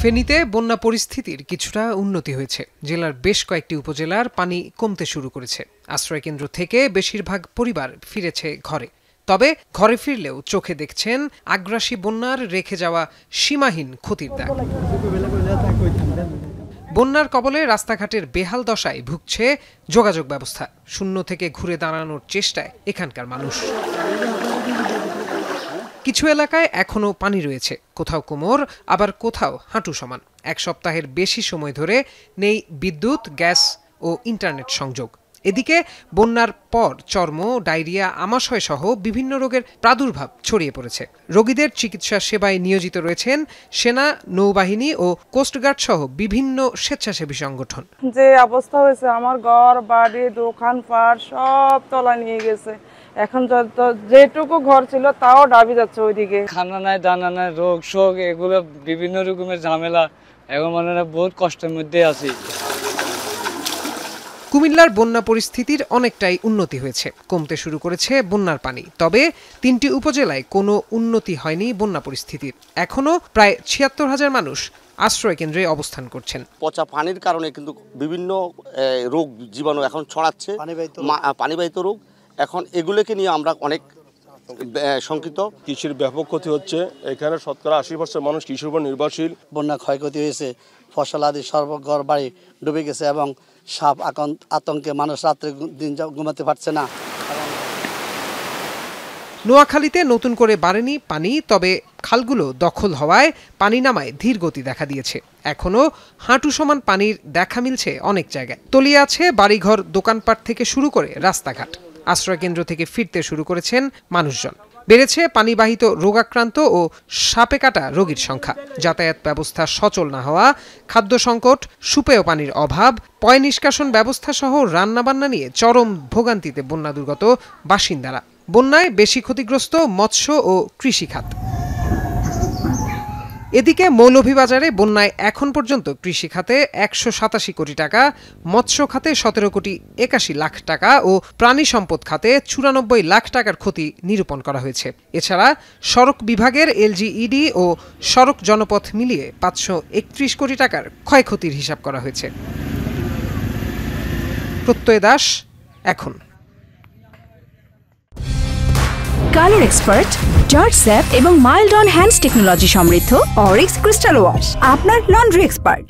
ফেনীতে বন্যা পরিস্থিতির কিছুটা উন্নতি হয়েছে। জেলার বেশ কয়েকটি উপজেলার পানি কমতে শুরু করেছে। আশ্রয়কেন্দ্র থেকে বেশিরভাগ পরিবার ফিরেছে ঘরে। তবে ঘরে ফিরলেও চোখে দেখছেন আগ্রাসী বন্যার রেখে যাওয়া সীমাহীন ক্ষতির দাগ। বন্যার কবলে রাস্তাঘাটের বেহাল দশায় ভুগছে যোগাযোগ ব্যবস্থা। শূন্য থেকে ঘুরে দাঁড়ানোর চেষ্টায় এখানকার মানুষ। কিছু এলাকায় এখনো পানি রয়েছে, কোথাও কোমর, আবার কোথাও হাঁটু সমান। এক সপ্তাহের বেশি সময় ধরে নেই বিদ্যুৎ, গ্যাস ও ইন্টারনেট সংযোগ। এদিকে বন্যার পর চর্ম, ডায়রিয়া, আমাশয় সহ বিভিন্ন রোগের প্রাদুর্ভাব ছড়িয়ে পড়েছে। রোগীদের চিকিৎসা সেবায় নিয়োজিত রয়েছেন সেনা, নৌবাহিনী ও কোস্টগার্ড সহ বিভিন্ন স্বেচ্ছাসেবী সংগঠন। যে অবস্থা হয়েছে, আমার ঘর বাড়ি দোকানপাট সব তলা নিয়ে গেছে। এখন যেটুকু ঘর ছিল তাও ডাবি যাচ্ছে ওইদিকে। খানা নাই, দানা নাই, রোগ শোক, এগুলো বিভিন্ন রকমের ঝামেলা। এখন মানে বহুত কষ্টের মধ্যে আছি। কুমিল্লার বন্যা পরিস্থিতির অনেকটাই উন্নতি হয়েছে, কমতে শুরু করেছে বন্যার পানি। তবে ৩টি উপজেলায় কোনো উন্নতি হয়নি বন্যা পরিস্থিতির। এখনো প্রায় ৭৬,০০০ মানুষ আশ্রয় কেন্দ্রে অবস্থান করছেন। পচা পানির কারণে কিন্তু বিভিন্ন রোগ জীবাণু এখন ছড়াচ্ছে, পানিবাহিত রোগ। এখন এগুলোকে নিয়ে আমরা অনেক শঙ্কিত। কৃষির ব্যাপক ক্ষতি হচ্ছে। এখানে শতকরা ৮০% মানুষ কৃষির উপর নির্ভরশীল। বন্যা ক্ষয়ক্ষতি হয়েছে, ফসল আদি সর্বঘর বাড়ি ডুবে গেছে এবং সাপ আতঙ্কে মানুষ রাত্রে দিন ঘুমাতে পারছে না। নোয়াখালীতে নতুন করে বাড়েনি পানি, তবে খালগুলো দখল হওয়ায় পানি নামায় ধীর গতি দেখা দিয়েছে। এখনো হাঁটু সমান পানির দেখা মিলছে অনেক জায়গায়। তলিয়ে আছে বাড়িঘর, দোকানপাট থেকে শুরু করে রাস্তাঘাট। আশ্রয়কেন্দ্র থেকে ফিরতে শুরু করেছেন মানুষজন। বেড়েছে পানিবাহিত রোগাক্রান্ত ও সাপে কাটা রোগীর সংখ্যা। যাতায়াত ব্যবস্থা সচল না হওয়া, খাদ্য সংকট, সুপেয় পানির অভাব, পয় নিষ্কাশন ব্যবস্থা সহ রান্নাবান্না নিয়ে চরম ভোগান্তিতে বন্যা দুর্গত বাসিন্দারা। বন্যায় বেশি ক্ষতিগ্রস্ত মৎস্য ও কৃষি খাত। এদিকে মৌলভীবাজারে বন্যায় এখন পর্যন্ত কৃষি খাতে ১৮৭ কোটি টাকা, মৎস্য খাতে ১৭ কোটি ৮১ লাখ টাকা ও প্রাণী সম্পদ খাতে ৯৪ লাখ টাকার ক্ষতি নিরূপণ করা হয়েছে। এছাড়া সড়ক বিভাগের এলজিইডি ও সড়ক জনপথ মিলিয়ে ৫৩১ কোটি টাকার ক্ষয়ক্ষতির হিসাব করা হয়েছে। প্রত্যয় দাস, এখন। কালার এক্সপার্ট, জর্জ স্যাপ এবং মাইল্ড অন হ্যান্ডস টেকনোলজি সমৃদ্ধ অরিক্স ক্রিস্টাল ওয়াশ আপনার লন্ড্রি এক্সপার্ট।